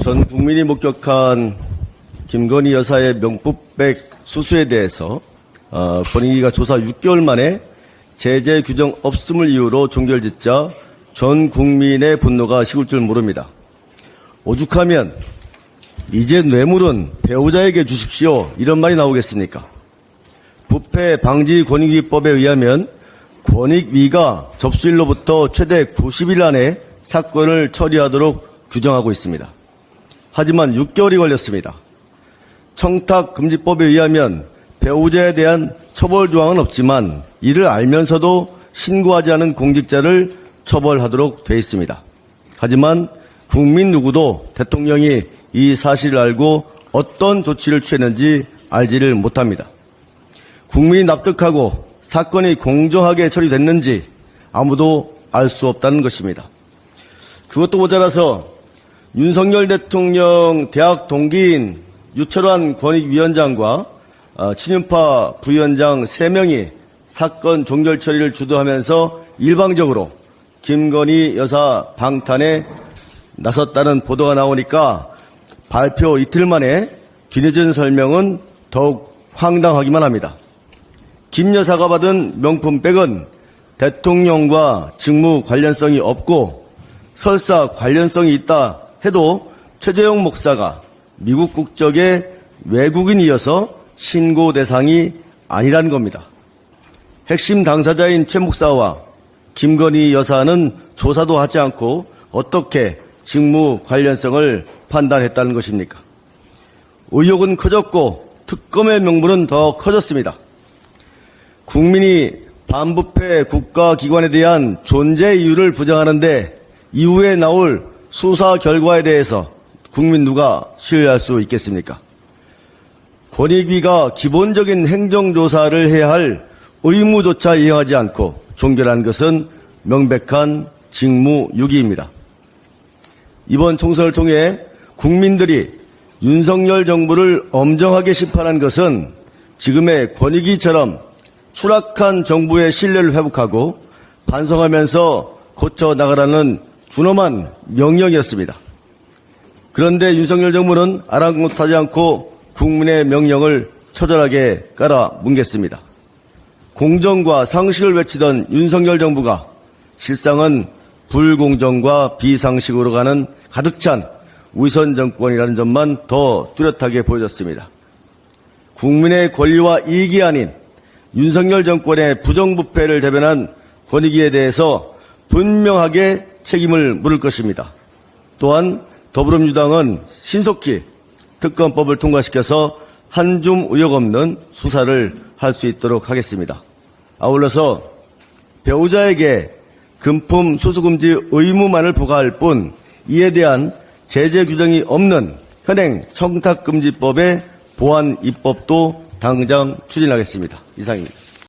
전 국민이 목격한 김건희 여사의 명품백 수수에 대해서 권익위가 조사 6개월 만에 제재 규정 없음을 이유로 종결짓자 전 국민의 분노가 식을 줄 모릅니다. 오죽하면 이제 뇌물은 배우자에게 주십시오 이런 말이 나오겠습니까? 부패 방지 권익위법에 의하면 권익위가 접수일로부터 최대 90일 안에 사건을 처리하도록 규정하고 있습니다. 하지만 6개월이 걸렸습니다. 청탁금지법에 의하면 배우자에 대한 처벌 조항은 없지만 이를 알면서도 신고하지 않은 공직자를 처벌하도록 돼 있습니다. 하지만 국민 누구도 대통령이 이 사실을 알고 어떤 조치를 취했는지 알지를 못합니다. 국민이 납득하고 사건이 공정하게 처리됐는지 아무도 알 수 없다는 것입니다. 그것도 모자라서 윤석열 대통령 대학 동기인 유철환 권익위원장과 친윤파 부위원장 3명이 사건 종결 처리를 주도하면서 일방적으로 김건희 여사 방탄에 나섰다는 보도가 나오니까 발표 이틀 만에 뒤늦은 설명은 더욱 황당하기만 합니다. 김 여사가 받은 명품백은 대통령과 직무 관련성이 없고 설사 관련성이 있다 해도 최재형 목사가 미국 국적의 외국인이어서 신고 대상이 아니라는 겁니다. 핵심 당사자인 최 목사와 김건희 여사는 조사도 하지 않고 어떻게 직무 관련성을 판단했다는 것입니까? 의혹은 커졌고 특검의 명분은 더 커졌습니다. 국민이 반부패 국가기관에 대한 존재 이유를 부정하는데 이후에 나올 수사 결과에 대해서 국민 누가 신뢰할 수 있겠습니까? 권익위가 기본적인 행정조사를 해야 할 의무조차 이행하지 않고 종결한 것은 명백한 직무유기입니다. 이번 총선을 통해 국민들이 윤석열 정부를 엄정하게 심판한 것은 지금의 권익위처럼 추락한 정부의 신뢰를 회복하고 반성하면서 고쳐나가라는 준엄한 명령이었습니다. 그런데 윤석열 정부는 아랑곳하지 않고 국민의 명령을 처절하게 깔아뭉갰습니다. 공정과 상식을 외치던 윤석열 정부가 실상은 불공정과 비상식으로 가는 가득 찬 위선 정권이라는 점만 더 뚜렷하게 보여졌습니다. 국민의 권리와 이익이 아닌 윤석열 정권의 부정부패를 대변한 권익위에 대해서 분명하게 책임을 물을 것입니다. 또한 더불어민주당은 신속히 특검법을 통과시켜서 한 줌 의혹 없는 수사를 할 수 있도록 하겠습니다. 아울러서 배우자에게 금품 수수금지 의무만을 부과할 뿐 이에 대한 제재 규정이 없는 현행 청탁금지법의 보완 입법도 당장 추진하겠습니다. 이상입니다.